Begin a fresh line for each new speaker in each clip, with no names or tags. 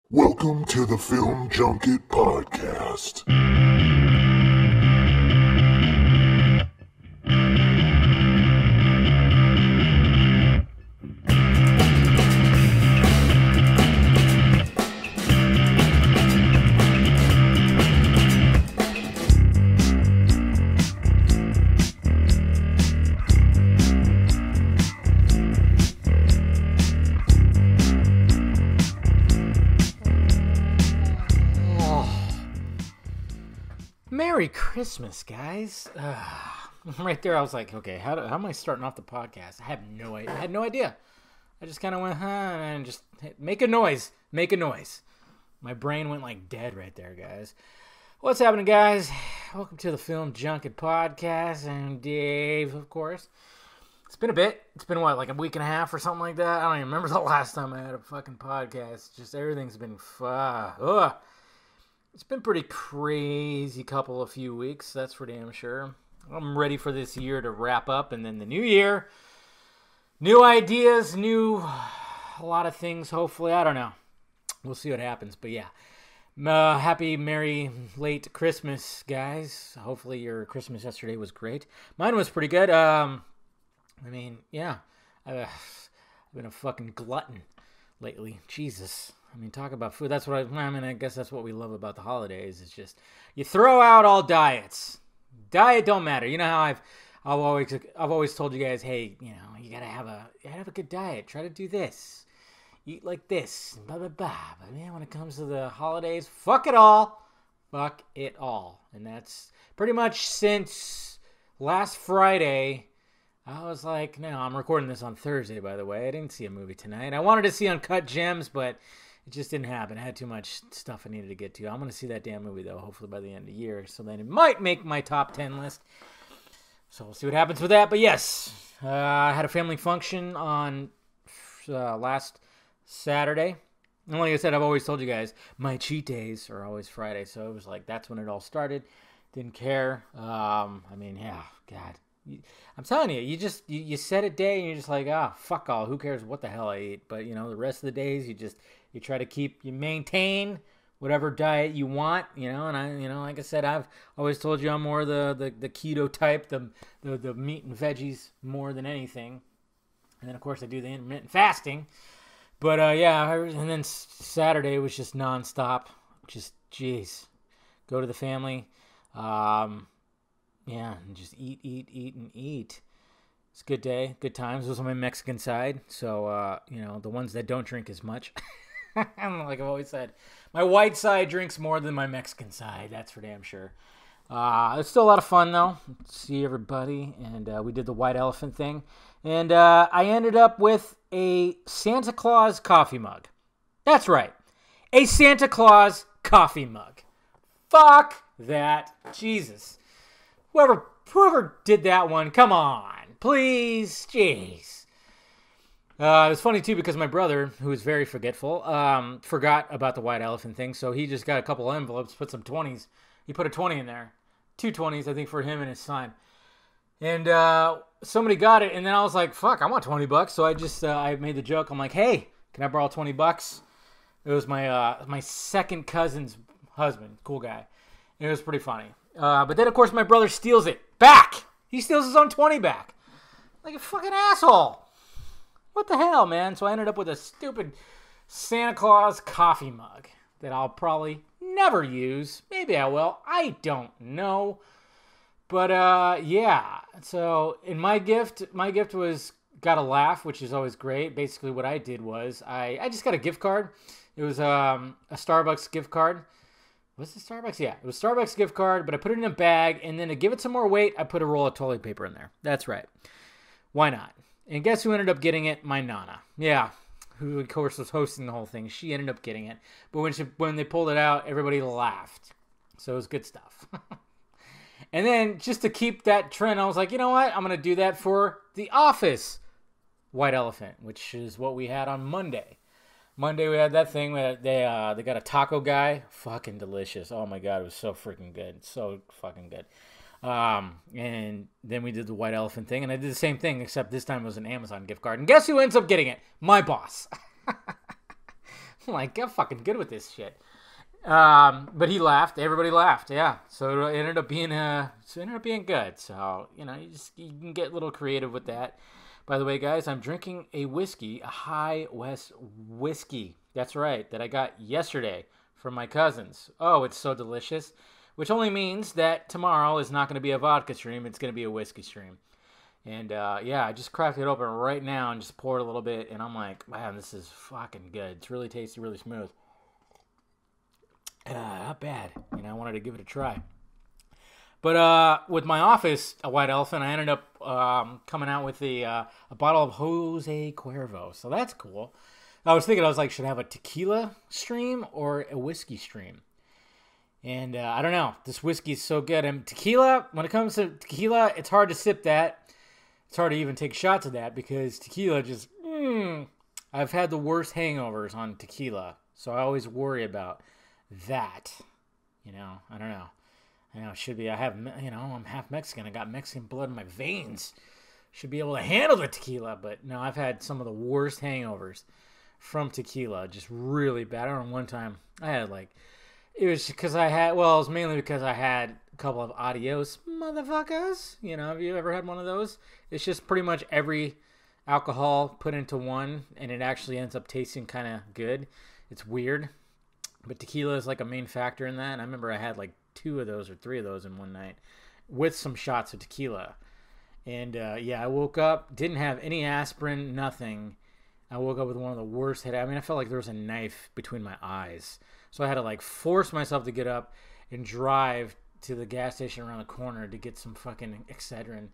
Welcome to the Film Junket Podcast.
Merry Christmas, guys. Right there, I was like, okay, how am I starting off the podcast? I had no idea. I just kind of went, and just make a noise. Make a noise. My brain went like dead right there, guys. What's happening, guys? Welcome to the Film Junket Podcast. I'm Dave, of course. It's been a bit. It's been, what, like a week and a half or something like that? I don't even remember the last time I had a fucking podcast. Just everything's been It's been pretty crazy few weeks, that's for damn sure. I'm ready for this year to wrap up, and then the new year, new ideas, a lot of things, hopefully. I don't know. We'll see what happens, but yeah. Happy, merry, late Christmas, guys. Hopefully your Christmas yesterday was great. Mine was pretty good. I've been a fucking glutton lately. Jesus. Talk about food. That's what I guess that's what we love about the holidays. It's just you throw out all diets. Diet don't matter. You know how I've always told you guys, hey, you gotta have a good diet. Try to do this, eat like this, blah blah blah. But man, when it comes to the holidays, fuck it all, and that's pretty much since last Friday. I was like, no, I'm recording this on Thursday, by the way. I didn't see a movie tonight. I wanted to see Uncut Gems, but it just didn't happen. I had too much stuff I needed to get to. I'm going to see that damn movie, though, hopefully by the end of the year. So then it might make my top 10 list. So we'll see what happens with that. But yes, I had a family function on last Saturday. And like I said, I've always told you guys, my cheat days are always Friday. So it was like, that's when it all started. Didn't care. God. I'm telling you, you set a day and you're just like, fuck all. Who cares what the hell I eat? But, the rest of the days, you try to maintain whatever diet you want, and like I said, I've always told you I'm more the keto type, the meat and veggies more than anything. And then, of course, I do the intermittent fasting. But, and then Saturday was just nonstop. Just, jeez. Go to the family. And just eat, and eat. It's a good day, good times. It was on my Mexican side, so, the ones that don't drink as much. Like I've always said, my white side drinks more than my Mexican side, that's for damn sure. It's still a lot of fun, though. See everybody, and we did the white elephant thing. And I ended up with a Santa Claus coffee mug. That's right, a Santa Claus coffee mug. Fuck that, Jesus. Whoever did that one, come on, please, jeez. It was funny, too, because my brother, who is very forgetful, forgot about the white elephant thing, so he just got a couple envelopes, put some 20s. He put a 20 in there. 2 20s, I think, for him and his son. And somebody got it, and then I was like, fuck, I want $20. So I just, I made the joke. I'm like, hey, can I borrow $20? It was my second cousin's husband. Cool guy. It was pretty funny. But then, of course, my brother steals it back. He steals his own 20 back. Like a fucking asshole. What the hell, man? So I ended up with a stupid Santa Claus coffee mug that I'll probably never use. Maybe I will. I don't know. But, yeah. So, in my gift was got a laugh, which is always great. Basically, what I did was I just got a gift card. It was a Starbucks gift card. Was it Starbucks? Yeah, it was Starbucks gift card, but I put it in a bag, and then to give it some more weight, I put a roll of toilet paper in there. That's right. Why not? And guess who ended up getting it? My Nana. Yeah, who, of course, was hosting the whole thing. She ended up getting it. But when they pulled it out, everybody laughed. So it was good stuff. And then, just to keep that trend, I was like, you know what? I'm going to do that for The Office White Elephant, which is what we had on Monday. Monday we had that thing where they got a taco guy. Fucking delicious. Oh my God, it was so freaking good. So fucking good. And then we did the white elephant thing, and I did the same thing, except this time it was an Amazon gift card. And guess who ends up getting it? My boss. I'm like, I'm fucking good with this shit. But he laughed. Everybody laughed. Yeah. So it ended up being good. So, you know, you can get a little creative with that. By the way, guys, I'm drinking a whiskey, a High West whiskey. That's right, that I got yesterday from my cousins. Oh, it's so delicious. Which only means that tomorrow is not going to be a vodka stream. It's going to be a whiskey stream. And, yeah, I just cracked it open right now and just poured a little bit. And I'm like, man, this is fucking good. It's really tasty, really smooth. Not bad. You know, I wanted to give it a try. But with my office, a white elephant, I ended up coming out with a bottle of Jose Cuervo. So that's cool. I was thinking, should I have a tequila stream or a whiskey stream? And I don't know. This whiskey is so good. And tequila, when it comes to tequila, it's hard to sip that. It's hard to even take shots of that because tequila just, I've had the worst hangovers on tequila. So I always worry about that. You know, I don't know. I know it should be, I'm half Mexican. I got Mexican blood in my veins. Should be able to handle the tequila. But no, I've had some of the worst hangovers from tequila. Just really bad. I remember one time I had it was mainly because I had a couple of adios motherfuckers. You know, have you ever had one of those? It's just pretty much every alcohol put into one, and it actually ends up tasting kind of good. It's weird. But tequila is like a main factor in that. And I remember I had 2 of those or 3 of those in one night with some shots of tequila. And, I woke up, didn't have any aspirin, nothing. I woke up with one of the worst headaches. I mean, I felt like there was a knife between my eyes. So I had to force myself to get up and drive to the gas station around the corner to get some fucking Excedrin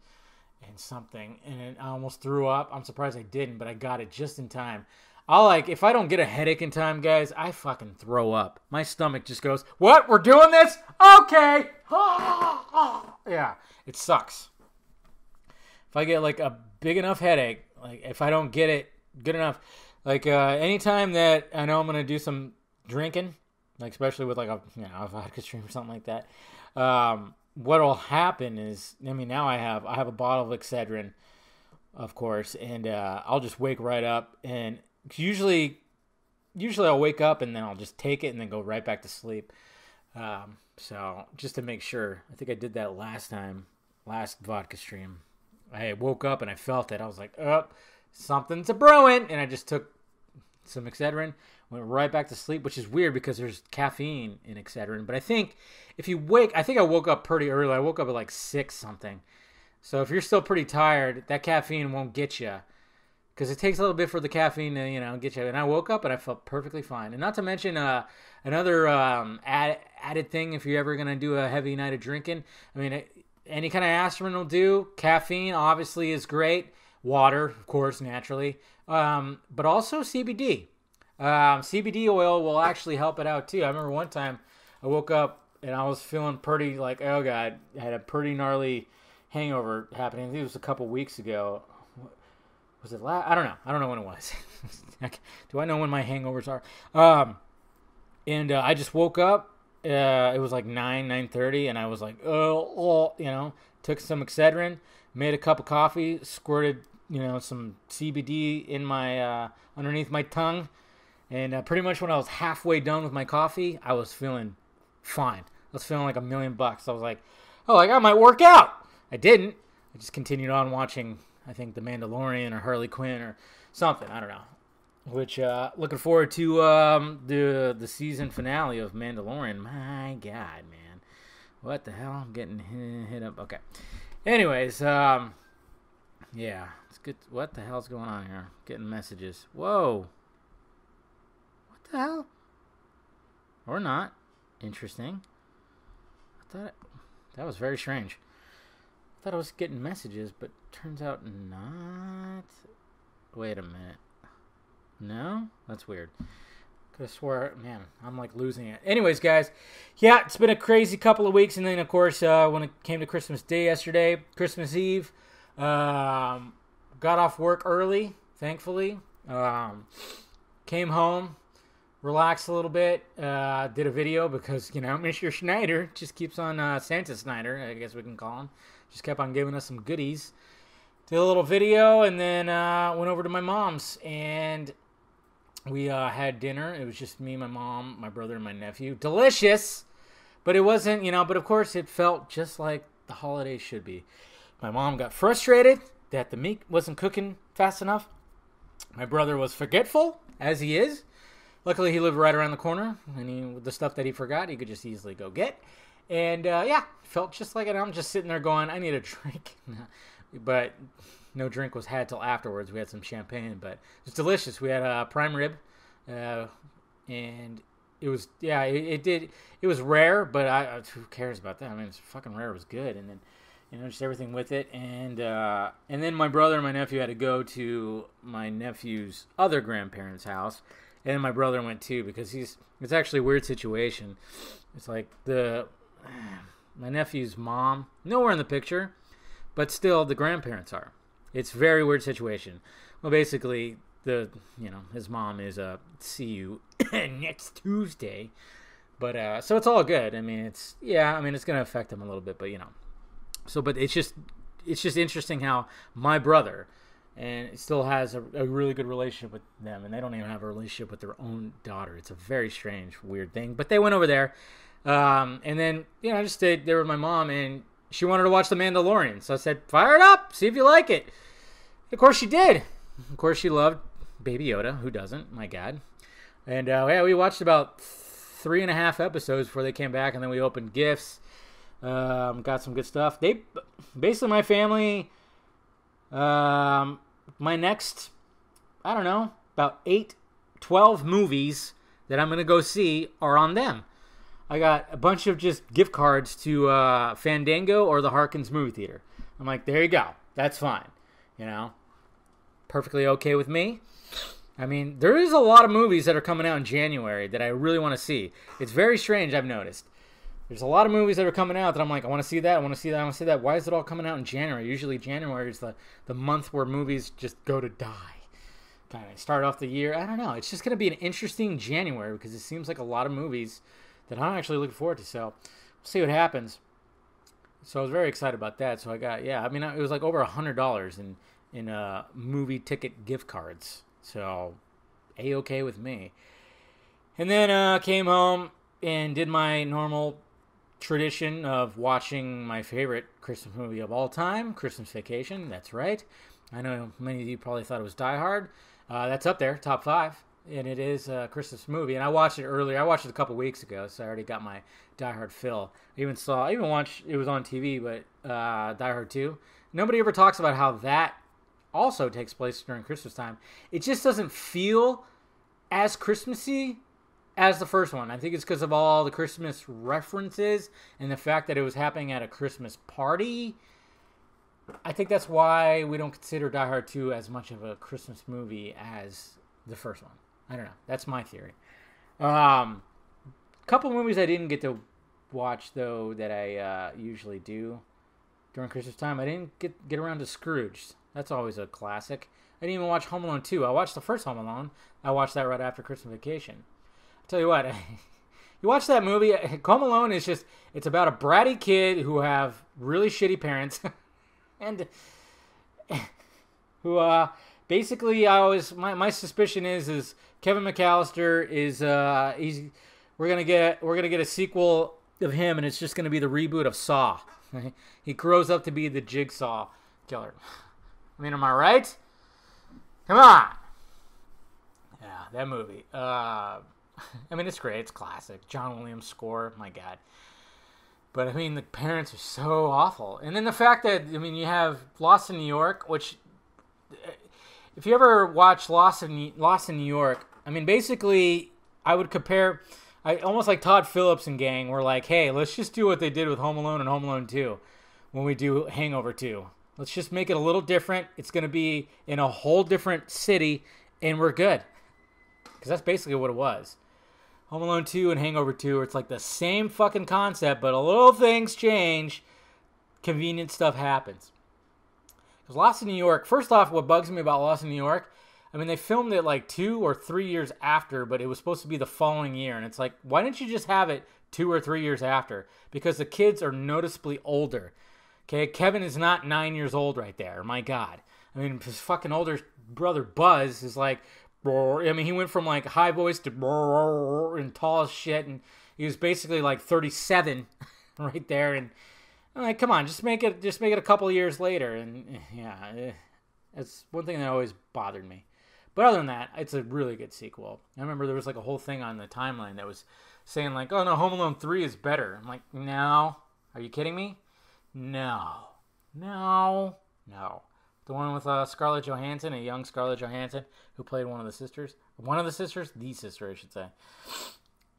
and something. And I almost threw up. I'm surprised I didn't, but I got it just in time. If I don't get a headache in time, guys, I fucking throw up. My stomach just goes, what? We're doing this? Okay. Yeah, it sucks. If I get a big enough headache, if I don't get it good enough, anytime that I know I'm going to do some drinking, especially with a vodka stream or something like that, what'll happen is, now I have a bottle of Excedrin, of course, and I'll just wake right up, and usually I'll wake up and then I'll just take it and then go right back to sleep. So just to make sure, I think I did that last vodka stream. I woke up and I felt it. I was like, oh, something's a brewing. And I just took some Excedrin, went right back to sleep, which is weird because there's caffeine in Excedrin. But I think I woke up pretty early. I woke up at 6 something. So if you're still pretty tired, that caffeine won't get you. Because it takes a little bit for the caffeine to, get you. And I woke up and I felt perfectly fine. And not to mention another added thing if you're ever going to do a heavy night of drinking. Any kind of aspirin will do. Caffeine, obviously, is great. Water, of course, naturally. But also CBD. CBD oil will actually help it out, too. I remember one time I woke up and I was feeling pretty oh, God, I had a pretty gnarly hangover happening. I think it was a couple weeks ago. Was it I don't know. I don't know when it was. Do I know when my hangovers are? And I just woke up. It was 9:30, and I was took some Excedrin, made a cup of coffee, squirted, some CBD in my, underneath my tongue. And pretty much when I was halfway done with my coffee, I was feeling fine. I was feeling like $1,000,000. I was like, I might work out. I didn't. I just continued on watching, I think, The Mandalorian or Harley Quinn or something. I don't know. Which, looking forward to the season finale of Mandalorian. My God, man. What the hell? I'm getting hit up. Okay. Anyways, yeah. It's good. What the hell's going on here? Getting messages. Whoa. What the hell? Or not. Interesting. I thought that was very strange. I thought I was getting messages, but turns out not. Wait a minute. No? That's weird. Could have swore, man, I'm losing it. Anyways, guys, yeah, it's been a crazy couple of weeks. And then, of course, when it came to Christmas Day yesterday, Christmas Eve, got off work early, thankfully. Came home, relaxed a little bit, did a video because, Mr. Snyder just keeps on, Santa Snyder, I guess we can call him. Just kept on giving us some goodies. Did a little video and then went over to my mom's and We had dinner. It was just me, my mom, my brother, and my nephew. Delicious! But it wasn't, but of course it felt just like the holidays should be. My mom got frustrated that the meat wasn't cooking fast enough. My brother was forgetful, as he is. Luckily, he lived right around the corner, and the stuff that he forgot, he could just easily go get. And, felt just like it. I'm just sitting there going, I need a drink. But no drink was had till afterwards. We had some champagne, but it was delicious. We had a prime rib, and it was, it was rare, but who cares about that? I mean, it's fucking rare. It was good. And then, just everything with it. And then my brother and my nephew had to go to my nephew's other grandparents' house. And then my brother went too, because it's actually a weird situation. It's like my nephew's mom, nowhere in the picture, but still the grandparents are. It's a very weird situation. Well, basically, his mom is see you next Tuesday. But, so it's all good. I mean, it's going to affect him a little bit, but, but it's just interesting how my brother, and it still has a really good relationship with them, and they don't even have a relationship with their own daughter. It's a very strange, weird thing. But they went over there, and then, I just stayed there with my mom, and she wanted to watch The Mandalorian. So I said, fire it up, see if you like it. Of course she did. Of course she loved Baby Yoda. Who doesn't? My God. And, we watched about 3.5 episodes before they came back, and then we opened gifts. Got some good stuff. Basically, my family, my next, I don't know, about 12 movies that I'm going to go see are on them. I got a bunch of just gift cards to Fandango or the Harkins movie theater. I'm like, there you go. That's fine. Perfectly okay with me. I mean, there is a lot of movies that are coming out in January that I really want to see. It's very strange, I've noticed. There's a lot of movies that are coming out that I'm like, I want to see that, I want to see that, I want to see that. Why is it all coming out in January? Usually January is the month where movies just go to die. Kind of start off the year. I don't know. It's just going to be an interesting January because it seems like a lot of movies that I'm actually looking forward to. So we'll see what happens. So I was very excited about that. So I got, it was like over $100 in movie ticket gift cards. So A-okay with me. And then came home and did my normal tradition of watching my favorite Christmas movie of all time, Christmas Vacation. That's right. I know many of you probably thought it was Die Hard. That's up there, top 5. And it is a Christmas movie. And I watched it earlier. I watched it a couple weeks ago, so I already got my Die Hard fill. I even watched, it was on TV, but Die Hard 2. Nobody ever talks about how that also takes place during Christmas time. It just doesn't feel as Christmassy as the first one. I think it's because of all the Christmas references and the fact that it was happening at a Christmas party. I think that's why we don't consider Die Hard 2 as much of a Christmas movie as the first one. I don't know. That's my theory. Couple movies I didn't get to watch, though, that I usually do during Christmas time. I didn't get around to Scrooge. That's always a classic. I didn't even watch Home Alone 2. I watched the first Home Alone. I watched that right after Christmas Vacation. I'll tell you what, you watch that movie, Home Alone is just, it's about a bratty kid who have really shitty parents. And who basically my suspicion is Kevin McAllister is we're gonna get a sequel of him, and it's just gonna be the reboot of Saw. He grows up to be the Jigsaw killer. I mean, am I right? Come on. Yeah, that movie. I mean, it's great. It's classic. John Williams score. My God. But, I mean, the parents are so awful. And then the fact that, I mean, you have Lost in New York, which, if you ever watch Lost in New York, I mean, basically, I would compare, almost like Todd Phillips and gang, were like, hey, let's just do what they did with Home Alone and Home Alone 2 when we do Hangover 2. Let's just make it a little different. It's going to be in a whole different city, and we're good. Because that's basically what it was. Home Alone 2 and Hangover 2, it's like the same fucking concept, but a little things change. Convenient stuff happens. Because Lost in New York, first off, what bugs me about Lost in New York, I mean, they filmed it like 2 or 3 years after, but it was supposed to be the following year. And it's like, why didn't you just have it 2 or 3 years after? Because the kids are noticeably older. Okay, Kevin is not 9 years old right there. My God. I mean, his fucking older brother Buzz is like I mean, he went from like high voice to and tall as shit, and he was basically like 37 right there. And I'm like, come on, just make it a couple of years later. And yeah, it's one thing that always bothered me. But other than that, it's a really good sequel. I remember there was like a whole thing on the timeline that was saying like, oh no, Home Alone 3 is better. I'm like, no, are you kidding me? No. The one with Scarlett Johansson, a young Scarlett Johansson, who played one of the sisters. The sister, I should say.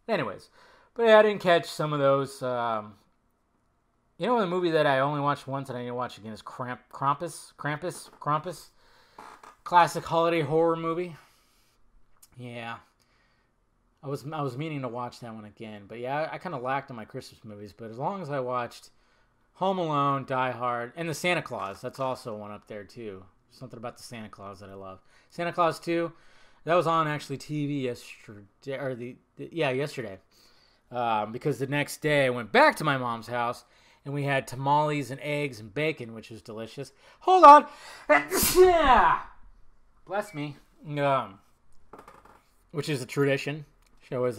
Anyways, but yeah, I didn't catch some of those. You know, the movie that I only watched once and I need to watch again is Krampus. Classic holiday horror movie. Yeah. I was meaning to watch that one again. But yeah, I kind of lacked on my Christmas movies. But as long as I watched Home Alone, Die Hard, and the Santa Claus, that's also one up there too. Something about the Santa Claus that I love. Santa Claus 2, that was on actually TV yesterday. Because the next day I went back to my mom's house and we had tamales and eggs and bacon, which was delicious. Hold on. Bless me. Which is a tradition. She always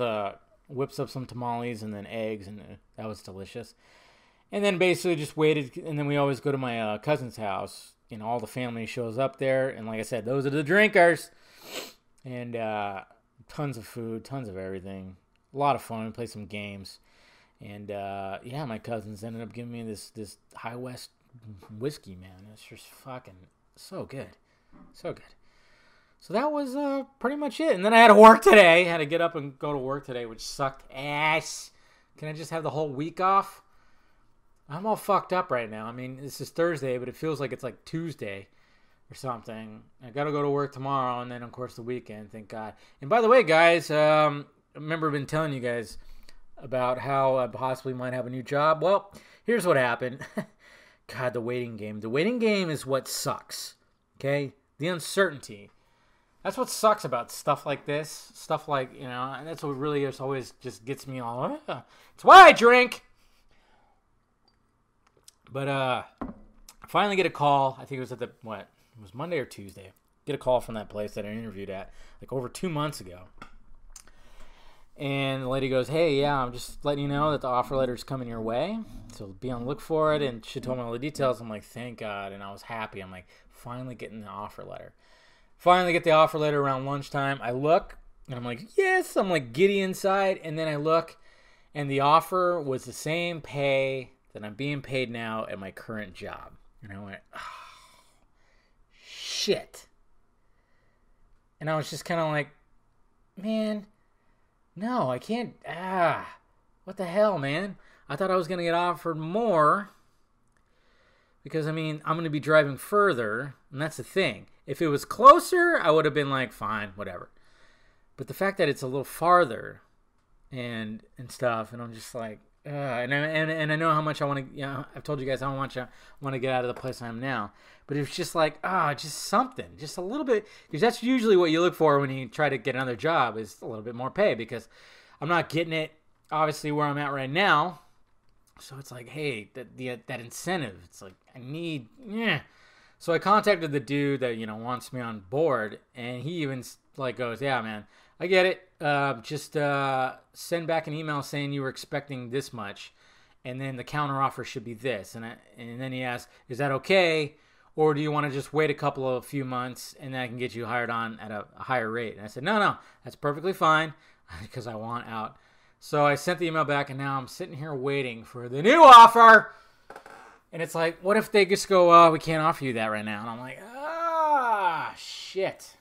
whips up some tamales and then eggs, and that was delicious. And then basically just waited, and then we always go to my cousin's house. You know, all the family shows up there, and like I said, those are the drinkers. And tons of food, tons of everything. A lot of fun. We play some games. And yeah, my cousins ended up giving me this High West whiskey, man. It's just fucking so good. So good. So that was pretty much it. And then I had to work today. I had to get up and go to work today, which sucked ass. Can I just have the whole week off? I'm all fucked up right now. I mean, this is Thursday, but it feels like it's like Tuesday or something. I got to go to work tomorrow, and then, of course, the weekend, thank God. And by the way, guys, I remember I've been telling you guys about how I possibly might have a new job. Well, here's what happened. God, the waiting game. The waiting game is what sucks, okay? The uncertainty. That's what sucks about stuff like this. Stuff like, you know, and that's what really is always just gets me all, it's why I drink. But I finally get a call. I think it was it was Monday or Tuesday. Get a call from that place that I interviewed at like over 2 months ago. And the lady goes, hey, yeah, I'm just letting you know that the offer letter's coming your way. So be on the look for it. And she told me all the details. I'm like, thank God. And I was happy. I'm like, finally getting the offer letter. Finally get the offer letter around lunchtime. I look, and I'm like, yes. I'm like giddy inside. And then I look, and the offer was the same pay that I'm being paid now at my current job. And I went, oh, shit. And I was just kind of like, man, no, I can't. What the hell, man? I thought I was going to get offered more. Because, I mean, I'm going to be driving further, and that's the thing. If it was closer, I would have been like, fine, whatever. But the fact that it's a little farther and stuff, and I'm just like, and I know how much I want to, you know, I've told you guys how much I want to get out of the place I am now. But it's just like, just something, just a little bit, because that's usually what you look for when you try to get another job is a little bit more pay, because I'm not getting it, obviously, where I'm at right now. So it's like, hey, that incentive, it's like, I need, yeah. So I contacted the dude that, you know, wants me on board, and he even, like, goes, yeah, man, I get it. Just send back an email saying you were expecting this much, and then the counteroffer should be this. And then he asked, is that okay? Or do you want to just wait a few months, and then I can get you hired on at a higher rate? And I said, no, that's perfectly fine, because I want out. So I sent the email back, and now I'm sitting here waiting for the new offer. And it's like, what if they just go, we can't offer you that right now? And I'm like, shit.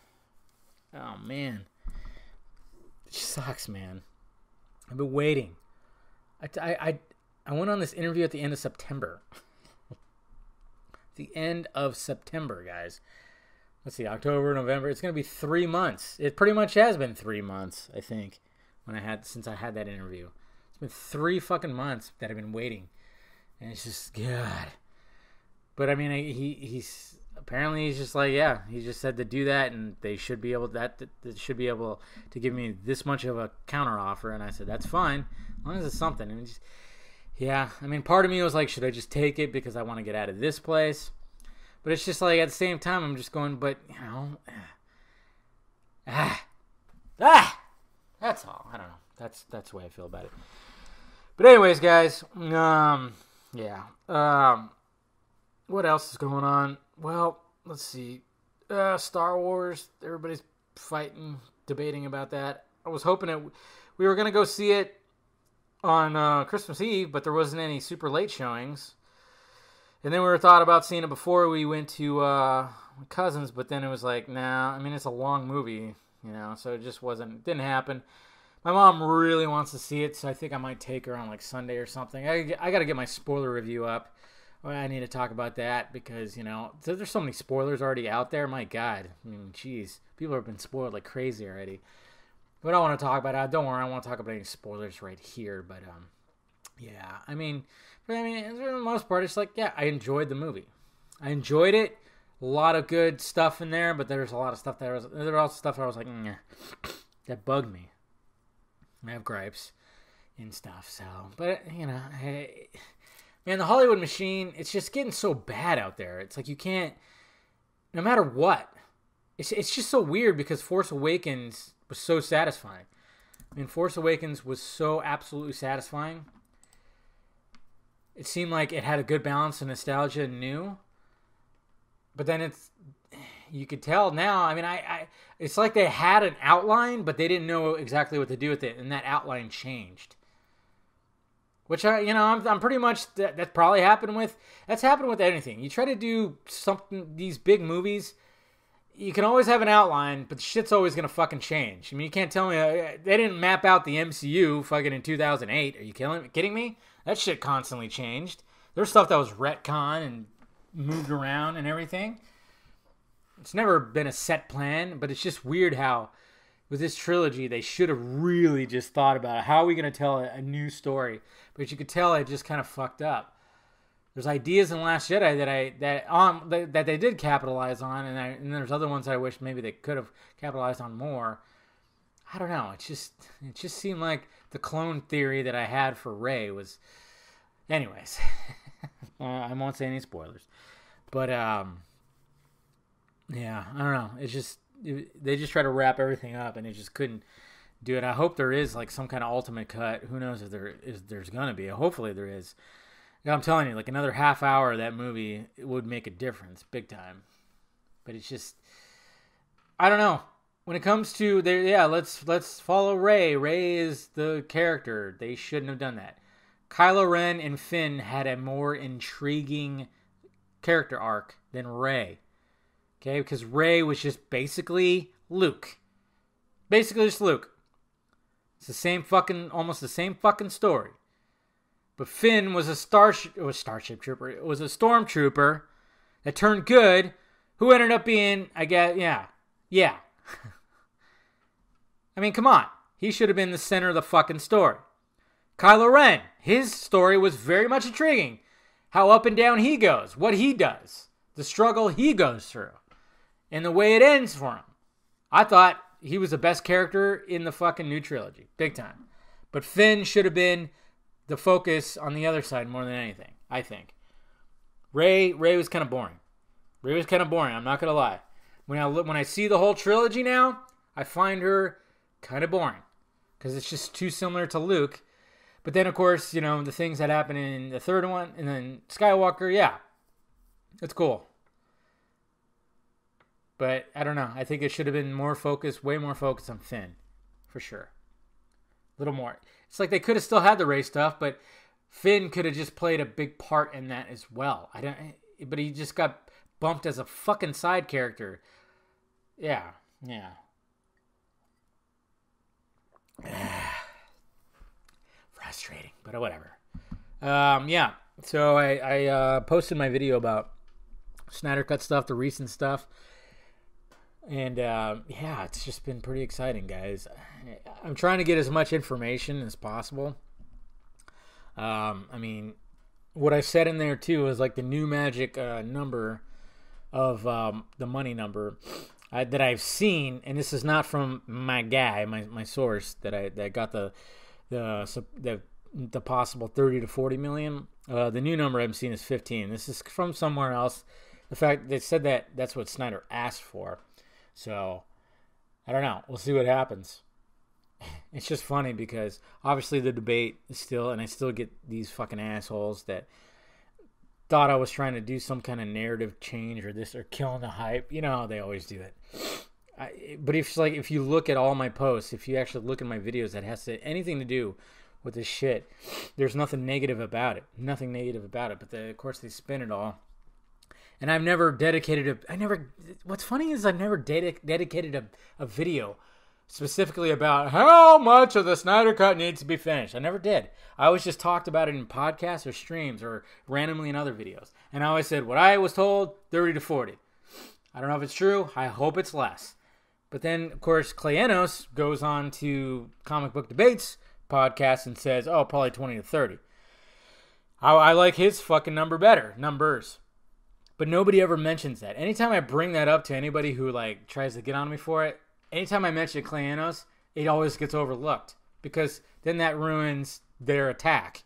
Oh, man. It sucks, man. I've been waiting. I went on this interview at the end of September. The end of September, guys. Let's see, October, November. It's going to be 3 months. It pretty much has been 3 months, I think. Since I had that interview. It's been 3 fucking months that I've been waiting. And it's just, God. But I mean, he's apparently he's just like, yeah, he just said to do that, and they should be able to give me this much of a counter offer. And I said, that's fine, as long as it's something. And just, yeah, I mean, part of me was like, should I just take it because I want to get out of this place? But it's just like, at the same time, I'm just going, but, you know, That's all. I don't know. That's the way I feel about it. But anyways, guys, yeah. What else is going on? Well, let's see. Star Wars. Everybody's fighting, debating about that. I was hoping we were gonna go see it on Christmas Eve, but there wasn't any super late showings. And then we were thought about seeing it before we went to my cousin's, but then it was like, nah. I mean, it's a long movie, so it just didn't happen. My mom really wants to see it, so I think I might take her on like Sunday or something. I got to get my spoiler review up. I need to talk about that because, there's so many spoilers already out there. My God. I mean, jeez. People have been spoiled like crazy already. But I don't want to talk about it. Don't worry. I don't want to talk about any spoilers right here. But, yeah. I mean, for the most part, it's like, yeah, I enjoyed the movie. I enjoyed it. A lot of good stuff in there, but there's a lot of stuff there was also stuff I was like, that bugged me. I have gripes and stuff, so, but, hey, man, the Hollywood machine, it's just getting so bad out there. It's like you can't, no matter what, it's just so weird because Force Awakens was so satisfying. I mean, Force Awakens was so absolutely satisfying. It seemed like it had a good balance of nostalgia and new, but then you could tell now, I mean, it's like they had an outline, but they didn't know exactly what to do with it, and that outline changed. Which, I'm pretty much, that probably happened with anything. You try to do something, these big movies, you can always have an outline, but the shit's always going to fucking change. I mean, you can't tell me, they didn't map out the MCU fucking in 2008. Are you kidding me? That shit constantly changed. There's stuff that was retcon and moved around and everything. It's never been a set plan, but it's just weird how with this trilogy they should have really just thought about it. How are we going to tell a new story? But you could tell it just kind of fucked up. There's ideas in Last Jedi that they did capitalize on, and there's other ones I wish maybe they could have capitalized on more. I don't know. It just seemed like the clone theory that I had for Rey was. Anyways, I won't say any spoilers, but yeah, I don't know. They just try to wrap everything up, and it just couldn't do it. I hope there is like some kind of ultimate cut. Who knows if there's gonna be? Hopefully there is. I'm telling you, like another half hour of that movie would make a difference, big time. But it's just, I don't know. When it comes to let's follow Rey. Rey is the character. They shouldn't have done that. Kylo Ren and Finn had a more intriguing character arc than Rey. Okay, because Rey was just basically Luke. Basically just Luke. It's almost the same fucking story. But Finn was a starship trooper. It was a stormtrooper that turned good, who ended up being, I guess, yeah. I mean, come on. He should have been the center of the fucking story. Kylo Ren, his story was very much intriguing. How up and down he goes, what he does, the struggle he goes through, and the way it ends for him. I thought he was the best character in the fucking new trilogy, big time. But Finn should have been the focus on the other side more than anything, I think. Rey was kind of boring. I'm not gonna lie. When I see the whole trilogy now, I find her kind of boring because it's just too similar to Luke. But then, of course, the things that happen in the third one, and then Skywalker, yeah, it's cool. But I don't know. I think it should have been way more focused on Finn, for sure. A little more. It's like they could have still had the Rey stuff, but Finn could have just played a big part in that as well. But he just got bumped as a fucking side character. Yeah. Frustrating, but whatever. Yeah. So I posted my video about Snyder Cut stuff, the recent stuff. And, it's just been pretty exciting, guys. I'm trying to get as much information as possible. I mean, what I said in there, too, is like the new magic number of the money number that I've seen. And this is not from my guy, my source, that got the possible 30 to 40 million. The new number I'm seeing is 15. This is from somewhere else. The fact they said that's what Snyder asked for. So, I don't know. We'll see what happens. It's just funny because obviously the debate is still, and I still get these fucking assholes that thought I was trying to do some kind of narrative change or this or killing the hype. You know how they always do it. But if you look at all my posts, if you actually look at my videos that has anything to do with this shit, there's nothing negative about it. Nothing negative about it. But of course they spin it all. And I've never dedicated what's funny is I've never dedicated a video specifically about how much of the Snyder Cut needs to be finished. I never did. I always just talked about it in podcasts or streams or randomly in other videos. And I always said what I was told, 30 to 40. I don't know if it's true. I hope it's less. But then, of course, Cleanos goes on to Comic Book Debates podcast and says, oh, probably 20 to 30. I like his fucking numbers. But nobody ever mentions that. Anytime I bring that up to anybody who like tries to get on me for it, anytime I mention Cleanos, it always gets overlooked. Because then that ruins their attack.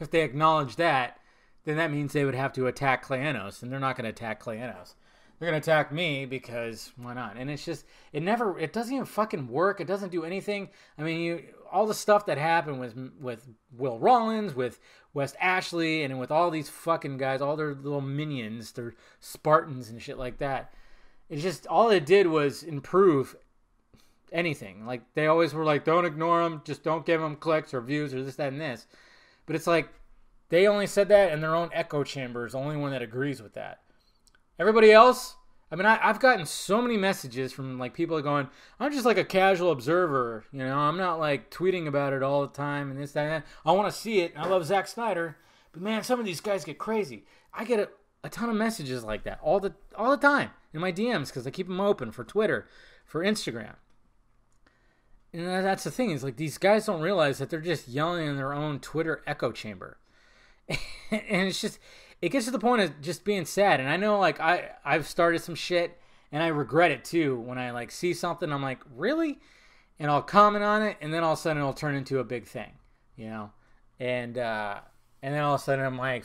If they acknowledge that, then that means they would have to attack Cleanos, and they're not going to attack Cleanos. They're going to attack me because why not? And it's just, it doesn't even fucking work. It doesn't do anything. I mean, all the stuff that happened with Will Rollins, with West Ashley, and with all these fucking guys, all their little minions, their Spartans and shit like that. It's just, all it did was improve anything. Like, they always were like, don't ignore them, just don't give them clicks or views or this, that, and this. But it's like, they only said that in their own echo chamber is the only one that agrees with that. Everybody else, I mean, I've gotten so many messages from like people going, I'm just like a casual observer, you know, I'm not like tweeting about it all the time and this, that, and that. I want to see it. I love Zack Snyder, but man, some of these guys get crazy. I get a ton of messages like that all the time in my DMs because I keep them open for Twitter, for Instagram. And that's the thing is like these guys don't realize that they're just yelling in their own Twitter echo chamber. And it's just, it gets to the point of just being sad. And I know like I've started some shit and I regret it too. When I like see something, I'm like, really? And I'll comment on it, and then all of a sudden it'll turn into a big thing, you know? And then all of a sudden I'm like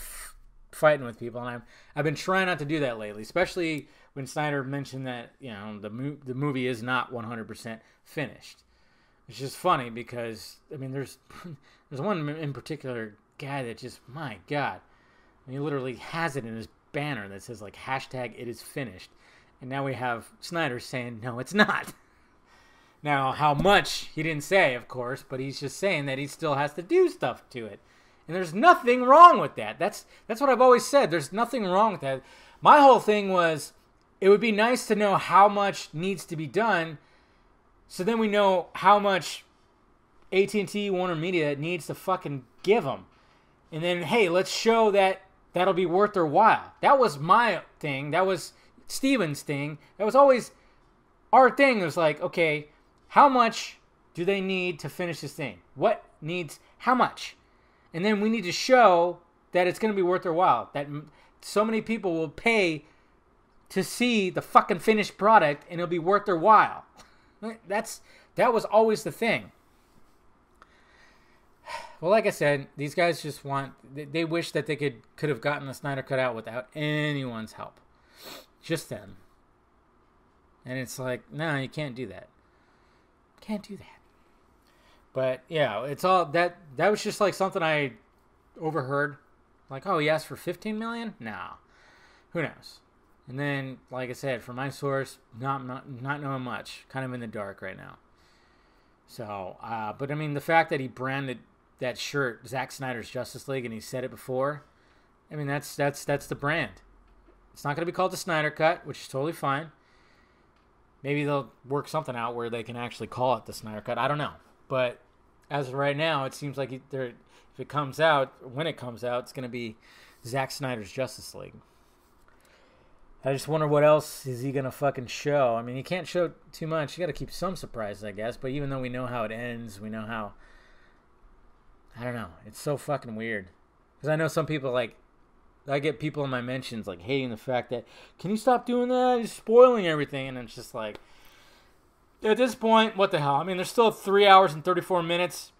fighting with people, and I've been trying not to do that lately, especially when Snyder mentioned that, you know, the movie is not 100% finished. It's just funny because I mean there's one in particular guy that just, my God, he literally has it in his banner that says like hashtag it is finished. And now we have Snyder saying, no, it's not. Now, how much, he didn't say, of course, but he's just saying that he still has to do stuff to it. And there's nothing wrong with that. That's what I've always said. There's nothing wrong with that. My whole thing was, it would be nice to know how much needs to be done, so then we know how much AT&T, Warner Media needs to fucking give them. And then, hey, let's show that that'll be worth their while. That was my thing. That was Steven's thing. That was always our thing. It was like, okay, how much do they need to finish this thing? What needs how much? And then we need to show that it's going to be worth their while. That so many people will pay to see the fucking finished product, and it'll be worth their while. That was always the thing. Well, like I said, these guys just they wish that they could have gotten the Snyder Cut out without anyone's help. Just them. And it's like, no, you can't do that. Can't do that. But, yeah, it's all, that was just like something I overheard. Like, oh, he asked for $15 million? No. Who knows? And then, like I said, from my source, not knowing much. Kind of in the dark right now. So, but I mean, the fact that he branded that shirt Zack Snyder's Justice League, and he said it before, I mean, that's the brand. It's not going to be called the Snyder Cut, which is totally fine. Maybe they'll work something out where they can actually call it the Snyder Cut. I don't know. But as of right now, it seems like if it comes out, when it comes out, it's going to be Zack Snyder's Justice League. I just wonder what else is he going to fucking show. I mean, he can't show too much. You got to keep some surprises, I guess. But even though we know how it ends, we know how, I don't know. It's so fucking weird. Because I know some people, like, I get people in my mentions, like, hating the fact that, can you stop doing that? You're spoiling everything. And it's just like, at this point, what the hell? I mean, there's still 3 hours and 34 minutes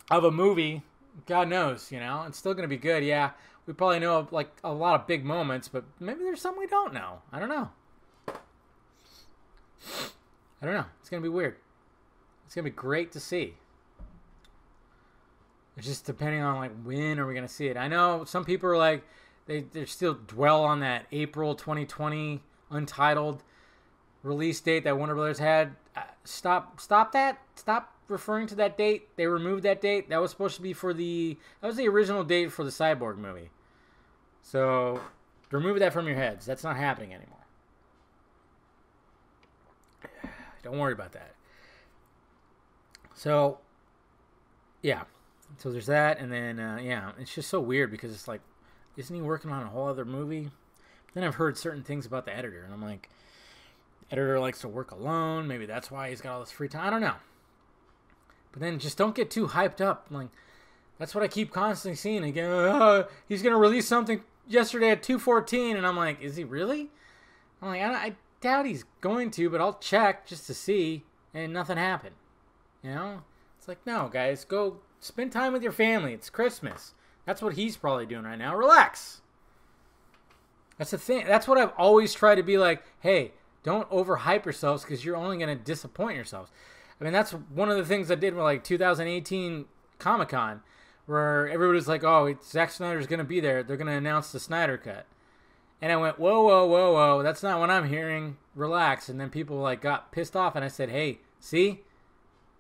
of a movie. God knows, you know? It's still going to be good, yeah. We probably know, like, a lot of big moments, but maybe there's some we don't know. I don't know. I don't know. It's going to be weird. It's going to be great to see. It's just depending on like when are we going to see it. I know some people are like, they still dwell on that April 2020 untitled release date that Warner Brothers had. Stop that. Stop referring to that date. They removed that date. That was supposed to be that was the original date for the Cyborg movie. So remove that from your heads. That's not happening anymore. Don't worry about that. So, yeah. So there's that, and then, it's just so weird because it's like, isn't he working on a whole other movie? Then I've heard certain things about the editor, and I'm like, the editor likes to work alone. Maybe that's why he's got all this free time. I don't know. But then just don't get too hyped up. Like, that's what I keep constantly seeing. Again, he's going to release something yesterday at 2:14, and I'm like, is he really? I'm like, I doubt he's going to, but I'll check just to see, and nothing happened. You know? It's like, no, guys, go spend time with your family. It's Christmas. That's what he's probably doing right now. Relax. That's the thing. That's what I've always tried to be like, hey, don't overhype yourselves because you're only going to disappoint yourselves. I mean, that's one of the things I did with like 2018 Comic-Con, where everybody was like, oh, Zack Snyder's going to be there. They're going to announce the Snyder Cut. And I went, whoa. That's not what I'm hearing. Relax. And then people like got pissed off, and I said, hey, see?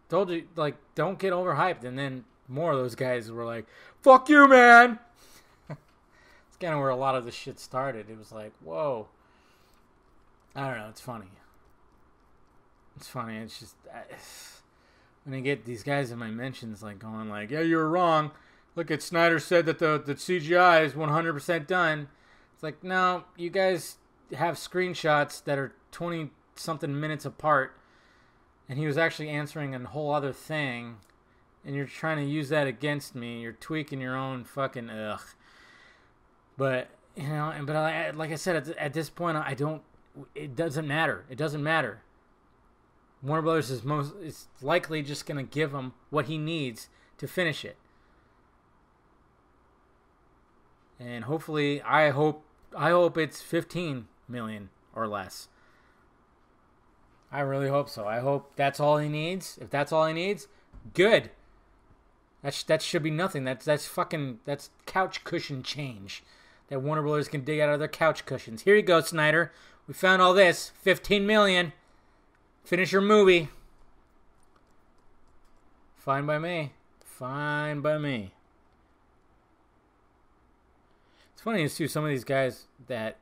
Told you, like, don't get overhyped. And then more of those guys were like, fuck you, man. It's kind of where a lot of this shit started. It was like, whoa. I don't know. It's funny. It's just, when I get these guys in my mentions, like, going like, yeah, you were wrong. Look at Snyder said that the CGI is 100% done. It's like, no, you guys have screenshots that are 20-something minutes apart. And he was actually answering a whole other thing. And you're trying to use that against me. You're tweaking your own fucking ugh. But, you know, like I said, at this point, it doesn't matter. It doesn't matter. Warner Brothers is likely just going to give him what he needs to finish it. And hopefully, I hope it's 15 million or less. I really hope so. I hope that's all he needs. If that's all he needs, good. That should be nothing. That's couch cushion change that Warner Brothers can dig out of their couch cushions. Here you go, Snyder. We found all this. 15 million. Finish your movie. Fine by me. Fine by me. It's funny too, some of these guys that,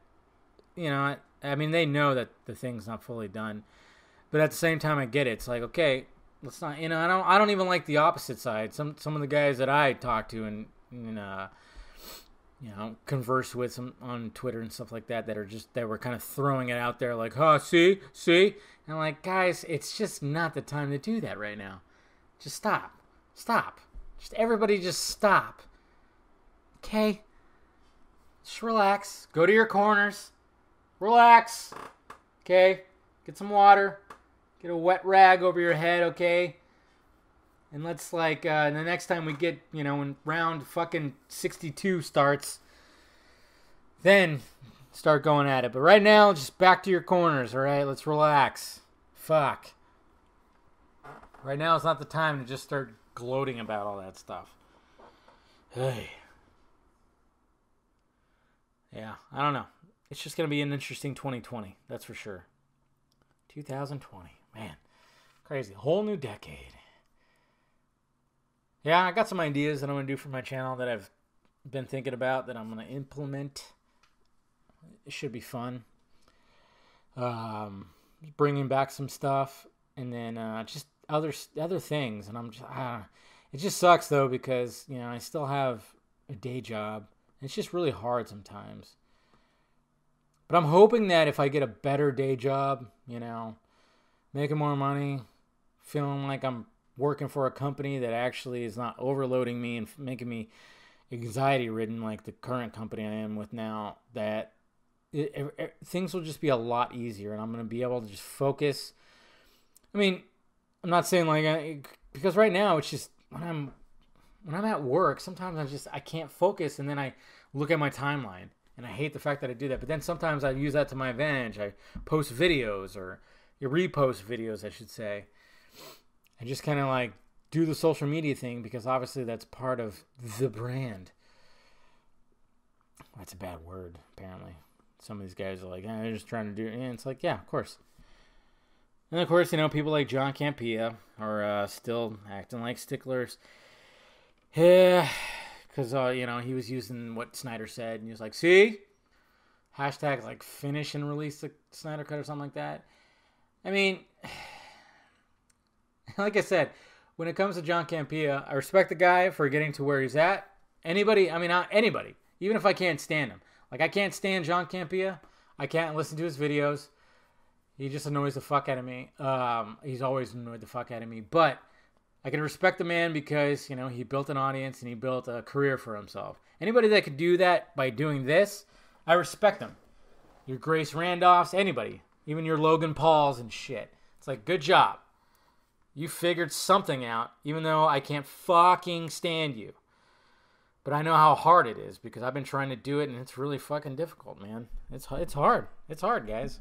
you know, I mean, they know that the thing's not fully done. But at the same time, I get it. It's like, okay, let's not, you know, I don't even like the opposite side. Some of the guys that I talk to and you know, converse with some on Twitter and stuff like that that were kind of throwing it out there like, huh, see? And I'm like, guys, it's just not the time to do that right now. Just stop. Just everybody just stop. Okay? Just relax. Go to your corners. Relax. Okay? Get some water. Get a wet rag over your head, okay? And let's, like, the next time we get, you know, when round fucking 62 starts, then start going at it. But right now, just back to your corners, all right? Let's relax. Fuck. Right now is not the time to just start gloating about all that stuff. Hey. Yeah, I don't know. It's just going to be an interesting 2020, that's for sure. 2020. Man, crazy. Whole new decade. Yeah, I got some ideas that I'm going to do for my channel that I've been thinking about that I'm going to implement. It should be fun. Bringing back some stuff. And then just other things. And I'm just, it just sucks, though, because, you know, I still have a day job. It's just really hard sometimes. But I'm hoping that if I get a better day job, you know, making more money, feeling like I'm working for a company that actually is not overloading me and making me anxiety-ridden like the current company I am with now, that things will just be a lot easier and I'm going to be able to just focus. I mean, I'm not saying like, because right now it's just when I'm at work, sometimes I can't focus, and then I look at my timeline. And I hate the fact that I do that. But then sometimes I use that to my advantage. I post videos or, repost videos, I should say. And just kind of like do the social media thing because obviously that's part of the brand. That's a bad word, apparently. Some of these guys are like, they're just trying to do it. And it's like, yeah, of course. And of course, people like John Campea are still acting like sticklers. Yeah, because, he was using what Snyder said. And he was like, see? Hashtag like finish and release the Snyder Cut or something like that. I mean, like I said, when it comes to John Campea, I respect the guy for getting to where he's at. Anybody. Even if I can't stand him. Like, I can't stand John Campea. I can't listen to his videos. He just annoys the fuck out of me. He's always annoyed the fuck out of me. But I can respect the man because, he built an audience and he built a career for himself. Anybody that could do that by doing this, I respect them. Your Grace Randolphs, anybody. Even your Logan Pauls and shit. It's like, good job. You figured something out, even though I can't fucking stand you. But I know how hard it is because I've been trying to do it and it's really fucking difficult, man. It's hard. It's hard, guys.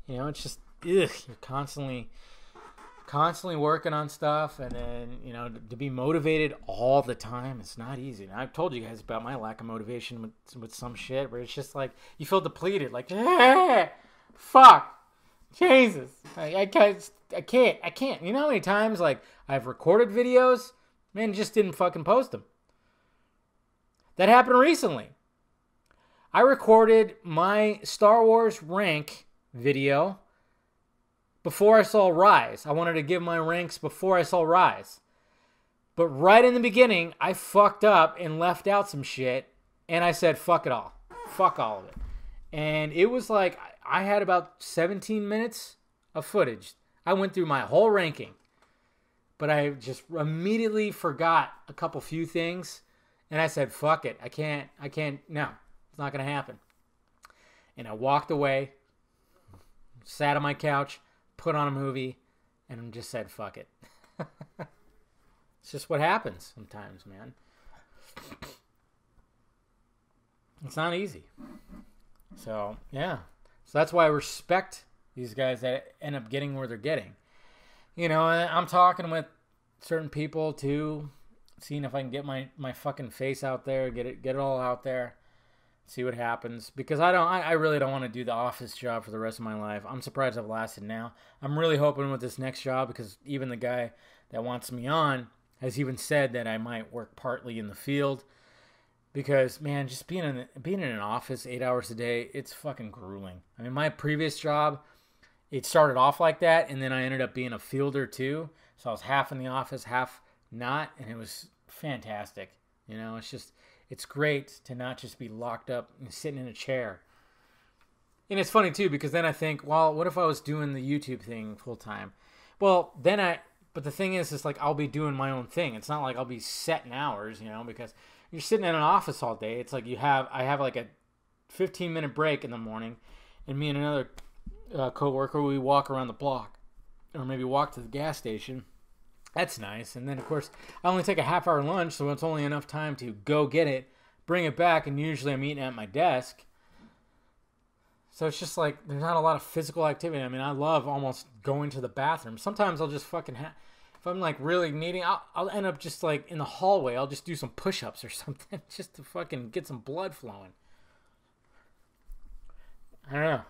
It's just, you're constantly working on stuff and then, to be motivated all the time, it's not easy. And I've told you guys about my lack of motivation with some shit where it's just like, you feel depleted, like, fuck, Jesus, I can't. You know how many times, like, I've recorded videos, man, just didn't fucking post them. That happened recently. I recorded my Star Wars rank video before I saw Rise. I wanted to give my ranks before I saw Rise. But right in the beginning, I fucked up and left out some shit. And I said, fuck it all. Fuck all of it. And it was like, I had about 17 minutes of footage. I went through my whole ranking. But I just immediately forgot a few things. And I said, fuck it. I can't, no. It's not going to happen. And I walked away, sat on my couch, put on a movie, and just said, fuck it. It's just what happens sometimes, man. It's not easy. So, yeah. So that's why I respect these guys that end up getting where they're getting. I'm talking with certain people, too, seeing if I can get my fucking face out there, get it all out there, see what happens. Because I really don't want to do the office job for the rest of my life. I'm surprised I've lasted now. I'm really hoping with this next job, because even the guy that wants me on has even said that I might work partly in the field. Because, man, just being in an office 8 hours a day, it's fucking grueling. I mean, my previous job, it started off like that, and then I ended up being a fielder too. So I was half in the office, half not, and it was fantastic. It's great to not just be locked up and sitting in a chair. And it's funny too, because then I think, well, what if I was doing the YouTube thing full time? Well, but the thing is like, I'll be doing my own thing. It's not like I'll be setting hours, because you're sitting in an office all day. It's like I have like a 15-minute break in the morning, and me and another coworker, we walk around the block, or maybe walk to the gas station. That's nice. And then, of course, I only take a half-hour lunch, so it's only enough time to go get it, bring it back, and usually I'm eating at my desk. So it's just like, there's not a lot of physical activity. I mean, I love almost going to the bathroom. Sometimes I'll just fucking if I'm like really needing, I'll end up just like in the hallway. I'll just do some push-ups or something just to fucking get some blood flowing. I don't know.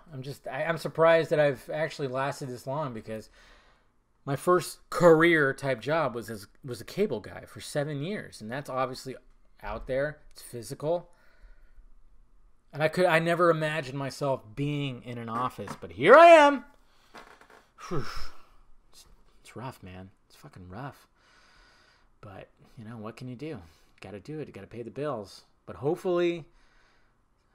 I'm surprised that I've actually lasted this long, because my first career type job was a cable guy for 7 years, and that's obviously out there. It's physical, and I never imagined myself being in an office, but here I am. Whew. It's rough, man. It's fucking rough. But what can you do? Got to do it. You got to pay the bills. But hopefully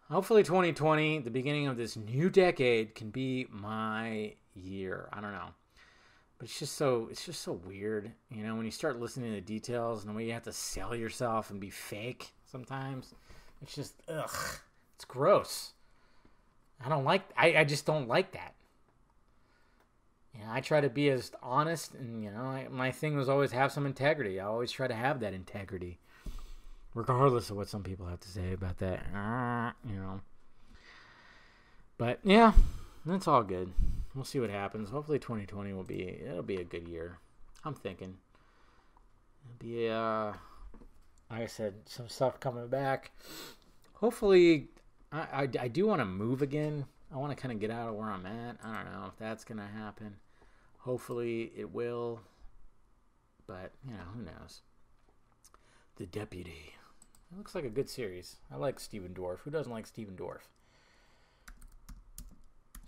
2020, the beginning of this new decade, can be my year. I don't know. But it's just so weird, when you start listening to the details and the way you have to sell yourself and be fake sometimes. It's just, ugh, it's gross. I just don't like that. I try to be as honest, and, my thing was always have some integrity. I always try to have that integrity, regardless of what some people have to say about that, But, yeah, that's all good. We'll see what happens. Hopefully 2020 it'll be a good year. I'm thinking. It'll be like I said, some stuff coming back. Hopefully I do want to move again. I want to kind of get out of where I'm at. I don't know if that's going to happen. Hopefully it will. But, who knows. The Deputy. It looks like a good series. I like Stephen Dorff. Who doesn't like Stephen Dorff?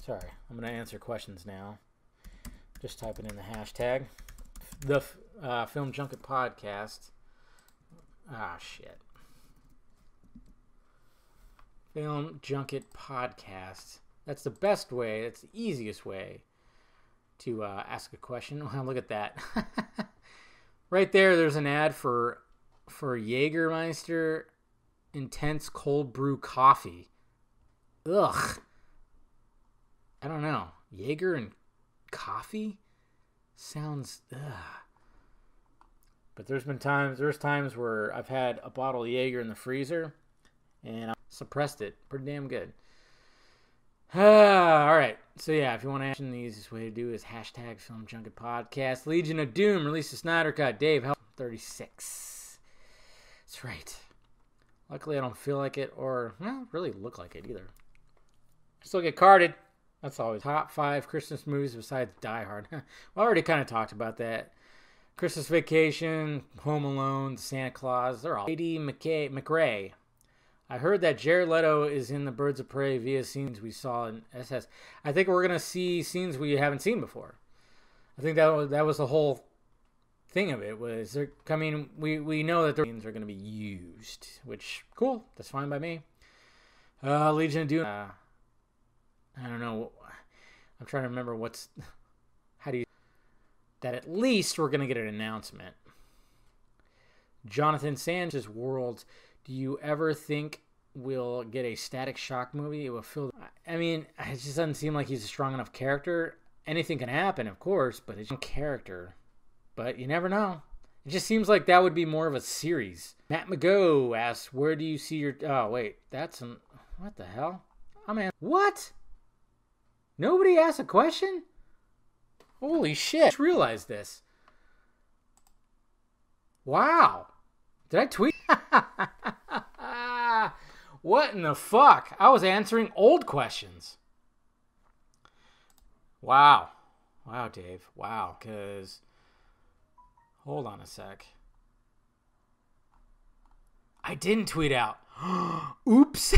Sorry, I'm going to answer questions now. Just typing in the hashtag. The Film Junket Podcast. Shit. Film Junket Podcast. That's the best way. That's the easiest way to ask a question. Wow, look at that. Right there, there's an ad for Jägermeister Intense Cold Brew Coffee. Ugh. I don't know. Jaeger and coffee? Sounds... Ugh. But there's times where I've had a bottle of Jaeger in the freezer and I suppressed it. Pretty damn good. All right. So yeah, if you want to action, the easiest way to do is hashtag Film Junket Podcast. Legion of Doom released a Snyder Cut. Dave, help 36. That's right. Luckily, I don't feel like it or, really look like it either. Still get carded. That's always top 5 Christmas movies besides Die Hard. Well, I already kind of talked about that. Christmas Vacation, Home Alone, Santa Claus, they're all. Lady McRae. I heard that Jared Leto is in the Birds of Prey via scenes we saw in SS. I think we're going to see scenes we haven't seen before. I think that was the whole thing of it. Was they're coming. We know that the scenes are going to be used, which, cool. That's fine by me. Legion of Doom. I don't know. I'm trying to remember that at least we're going to get an announcement. Jonathan Sanchez's World. Do you ever think we'll get a Static Shock movie? It will feel... I mean, it just doesn't seem like he's a strong enough character. Anything can happen, of course, but it's a character. But you never know. It just seems like that would be more of a series. Matt McGo asks, where do you see your... Oh, wait. That's an... What the hell? What? Nobody asked a question? Holy shit. I just realized this. Wow. Did I tweet? What in the fuck? I was answering old questions. Wow. Wow, Dave. Wow. Because... Hold on a sec. I didn't tweet out. Oops.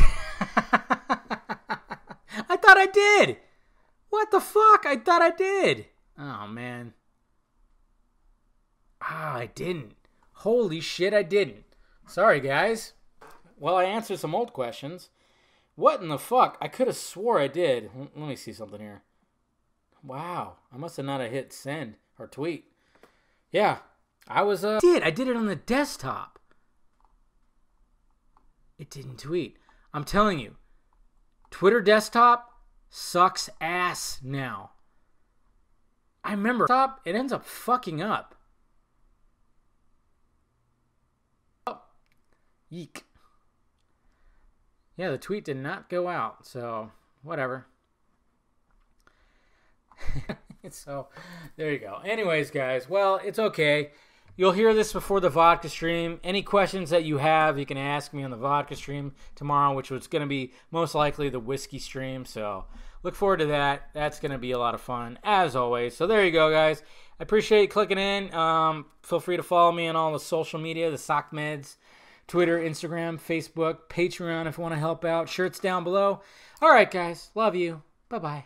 I thought I did. What the fuck? I thought I did. Oh, man. I didn't. Holy shit, I didn't. Sorry, guys. Well, I answered some old questions. What in the fuck? I could have swore I did. Let me see something here. Wow. I must have not have hit send or tweet. Yeah. I did it on the desktop. It didn't tweet. I'm telling you. Twitter desktop sucks ass now. I remember it ends up fucking up. Oh. Yeek. Yeah, the tweet did not go out, so whatever. So there you go. Anyways, guys, well, it's okay. You'll hear this before the vodka stream. Any questions that you have, you can ask me on the vodka stream tomorrow, which was going to be most likely the whiskey stream. So look forward to that. That's going to be a lot of fun, as always. So there you go, guys. I appreciate you clicking in. Feel free to follow me on all the social media, the Sock Meds, Twitter, Instagram, Facebook, Patreon if you want to help out. Shirts down below. All right, guys. Love you. Bye-bye.